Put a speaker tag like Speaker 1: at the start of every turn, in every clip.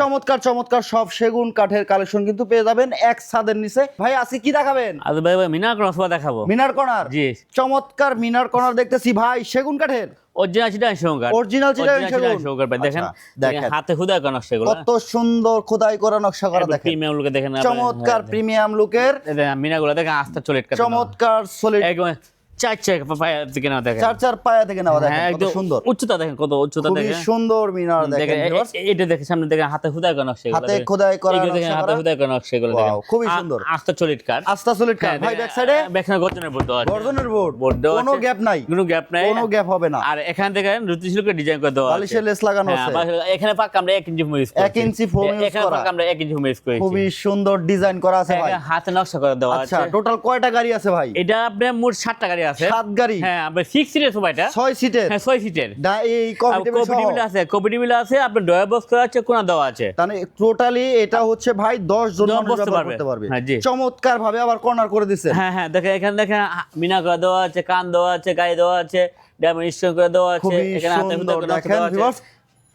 Speaker 1: চমৎকার চমৎকার সব সেগুন কাঠের কালেকশন কিন্তু পেয়ে যাবেন এক ছাদের নিচে। ভাই আজকে কি দেখাবেন?
Speaker 2: আজ ভাই মিনার কর্নার সোফা দেখাবো।
Speaker 1: মিনার কর্নার,
Speaker 2: জি।
Speaker 1: চমৎকার মিনার কর্নার দেখতেছি ভাই, সেগুন কাঠের
Speaker 2: অরিজিনাল চিটাগাং সেগুন কাঠ।
Speaker 1: অরিজিনাল চিটাগাং সেগুন।
Speaker 2: ভাই দেখেন,
Speaker 1: দেখেন
Speaker 2: হাতে খোদাই করা নকশা এগুলো।
Speaker 1: কত সুন্দর খোদাই করা নকশা করা, দেখেন
Speaker 2: প্রিমিয়াম লুকে দেখেন,
Speaker 1: চমৎকার প্রিমিয়াম লুকের
Speaker 2: মিনাগুলো দেখেন আস্থা চলে
Speaker 1: চমৎকার সলিড
Speaker 2: একদম চার চার পায়া থেকে না দেখেন,
Speaker 1: চার পায়া থেকে নেওয়া, দেখেন কত
Speaker 2: একদম
Speaker 1: সুন্দর
Speaker 2: উচ্চতা দেখেন, কত উচ্চতা
Speaker 1: খুবই
Speaker 2: দেখেন,
Speaker 1: সুন্দর মিনার দেখেন ভিউয়ার্স।
Speaker 2: এটা দেখেন সামনে দেখেন হাতে খোদাই করা নকশা এগুলো,
Speaker 1: হাতে খোদাই করা
Speaker 2: এগুলো দেখেন
Speaker 1: নকশা
Speaker 2: হাতে
Speaker 1: করা,
Speaker 2: খোদাই করা নকশা এগুলো দেখেন
Speaker 1: খুবই সুন্দর।
Speaker 2: আস্থা চলিট কাঠ,
Speaker 1: আস্থা সলিড কাঠ ভাই। ব্যাক সাইডে
Speaker 2: গর্জনের বোর্ড দেওয়া আছে,
Speaker 1: গর্জনের বোর্ড, কোনো
Speaker 2: আছে,
Speaker 1: গ্যাপ নাই,
Speaker 2: কোনো গ্যাপ নাই,
Speaker 1: কোনো গ্যাপ হবে না।
Speaker 2: আর এখান থেকে রুটি সিল্কের ডিজাইন করে দেওয়া আছে,
Speaker 1: বালিশের লেস লাগানো আছে,
Speaker 2: এখানে পাক আমরা 1 ইঞ্চি ফোম ইউজ করি,
Speaker 1: 1 ইঞ্চি ফোম ইউজ
Speaker 2: এখানে
Speaker 1: করা,
Speaker 2: পাক আমরা 1 ইঞ্চি ফোম ইউজ করি,
Speaker 1: খুবই সুন্দর ডিজাইন করা আছে ভাই।
Speaker 2: হাতে নকশা করে দেওয়া আছে।
Speaker 1: আচ্ছা টোটাল কয়টা গাড়ি আছে ভাই?
Speaker 2: এটা আপনার মোট 7টা গাড়ি আছে।
Speaker 1: 7 গাড়ি,
Speaker 2: হ্যাঁ আপনার 6 সিটের সোফা, এটা
Speaker 1: 6 সিটের,
Speaker 2: হ্যাঁ 6 সিটের,
Speaker 1: এই কমফোর্টেবল
Speaker 2: আছে, কম্পিটিবল আছে, আপনার ডয়ার বক্স করা আছে, কোনা দেওয়া আছে,
Speaker 1: মানে টোটালি এটা হচ্ছে ভাই 10 জন মানুষ
Speaker 2: বসতে
Speaker 1: ব্যবহার
Speaker 2: পারবে।
Speaker 1: করতে পারবে।
Speaker 2: হ্যাঁ, জি।
Speaker 1: চমৎকার ভাবে আবার কর্নার করে দিয়েছেন।
Speaker 2: হ্যাঁ দেখেন, এখানে দেখেন মিনা করে দেওয়া আছে, কান দেওয়া আছে, গায়ে দেওয়া আছে, ডায়মন্ড স্টোন করে দেওয়া আছে,
Speaker 1: খুবই
Speaker 2: এখানে হাতে
Speaker 1: সুন্দর
Speaker 2: ফুটা করে
Speaker 1: দেখেন
Speaker 2: দেওয়া আছে।
Speaker 1: ভিউয়ার্স,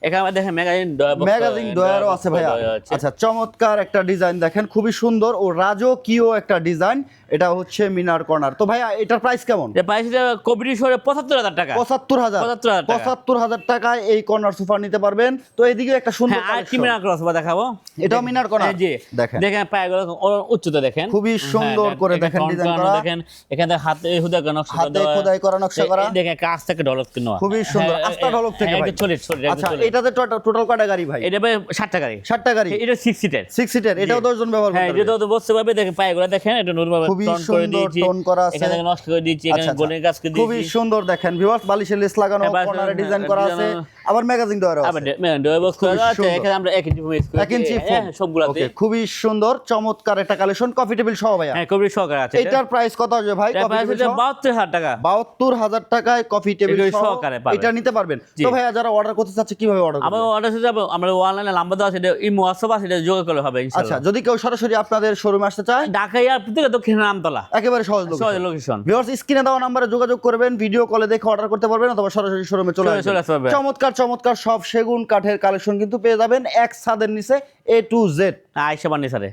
Speaker 2: এখানে দেখেন ম্যাগাজিন ডয়ার বক্স,
Speaker 1: ম্যাগাজিন ডয়ারও আছে ভাইয়া। আচ্ছা চমৎকার একটা ডিজাইন দেখেন, খুবই সুন্দর ও রাজকীয় একটা ডিজাইন। এটা হচ্ছে মিনার কর্নার। তো ভাইয়া এটার প্রাইস কেমন?
Speaker 2: যে প্রাইসটা কবিটি শহরে ৭৫,০০০ টাকা,
Speaker 1: ৭৫,০০০ ৭৫,০০০ টাকায় এই কর্নার সোফা নিতে পারবেন। তো এইদিকে একটা সুন্দর
Speaker 2: হ্যাঁ, আর কি মিনার করা সোফা দেখাবো,
Speaker 1: এটাও মিনার কর্নার,
Speaker 2: জি
Speaker 1: দেখেন
Speaker 2: দেখেন পায়গুলো উচ্চতা দেখেন,
Speaker 1: খুবই সুন্দর করে দেখেন ডিজাইন করা,
Speaker 2: দেখেন এখানে হাতে খোদাই করা নকশা
Speaker 1: হাতে খোদাই করা নকশা করা,
Speaker 2: দেখেন কাছ থেকে ঢলক নেওয়া,
Speaker 1: খুবই সুন্দর আস্থা ঢলক থেকে ভাই।
Speaker 2: চলে।
Speaker 1: আচ্ছা এটাতে টোটাল কয়টা গাড়ি ভাই?
Speaker 2: এটা ভাই 7টা গাড়ি,
Speaker 1: 7টা গাড়ি,
Speaker 2: এটা 6 সিটের,
Speaker 1: 6 সিটের, এটাও 10 জন ব্যবহার
Speaker 2: হ্যাঁ
Speaker 1: করতে পারবে।
Speaker 2: এটা তো বসতে পারবে। দেখেন পায়গুলো দেখেন, এটা নরমাল
Speaker 1: খুবই
Speaker 2: টোন করে
Speaker 1: সুন্দর
Speaker 2: দিয়েছি,
Speaker 1: টোন করা আছে,
Speaker 2: এখানে দেখেন নকশা করে দিয়েছি, এখানে
Speaker 1: আচ্ছা,
Speaker 2: গোলের কাজ করে দিয়েছি,
Speaker 1: খুবই সুন্দর দেখেন ভিউয়ার্স, বালিশের লেস লাগানো, কর্নারে ডিজাইন করা আছে, আবার ম্যাগাজিন দেওয়া আছে,
Speaker 2: আবার ডয়ার বক্স করা আছে, এখানে আমরা 1 ইঞ্চি ফোম ইউজ করি,
Speaker 1: 1 ইঞ্চি ফোম
Speaker 2: সবগুলাতে।
Speaker 1: ওকে, খুবই সুন্দর চমৎকার একটা কালেকশন, কফি টেবিল সহ ভাইয়া।
Speaker 2: হ্যাঁ কবিটি সহকারে আছে।
Speaker 1: এটার প্রাইস কত আসবে ভাই? কফি টেবিল সহ
Speaker 2: ৭২,০০০ টাকা,
Speaker 1: ৭২,০০০ টাকায় কফি টেবিল
Speaker 2: এগুলো
Speaker 1: সহ
Speaker 2: সহকারে পাবেন।
Speaker 1: এটা নিতে পারবেন। তো ভাইয়া যারা অর্ডার করতে চাচ্ছে কিভাবে অর্ডার
Speaker 2: আমার
Speaker 1: করবে?
Speaker 2: অর্ডার হয়ে যাবে, আমরা অনলাইনে নাম্বার দেওয়া আছে, এটা ইমো হোয়াটসঅ্যাপ আছে, এটা যোগাযোগ করলে হবে
Speaker 1: আচ্ছা
Speaker 2: ইনশাআল্লাহ।
Speaker 1: যদি কেউ সরাসরি আপনাদের শোরুমে আসতে চায়,
Speaker 2: ঢাকায় আর প্রত্যেক দক্ষিণ নামতলা,
Speaker 1: একেবারে সহজ
Speaker 2: লোকেশন।
Speaker 1: ভিউয়ার্স স্ক্রিনে দেওয়া নম্বরে যোগাযোগ করবেন, ভিডিও কলে দেখে অর্ডার করতে পারবেন অথবা সরাসরি শোরুমে চলে
Speaker 2: চলে
Speaker 1: আসবেন।
Speaker 2: আসবে।
Speaker 1: চমৎকার চমৎকার সব সেগুন কাঠের কালেকশন কিন্তু পেয়ে যাবেন এক ছাদের নিচে A to Z।
Speaker 2: আয়শা বান্নি স্যারে।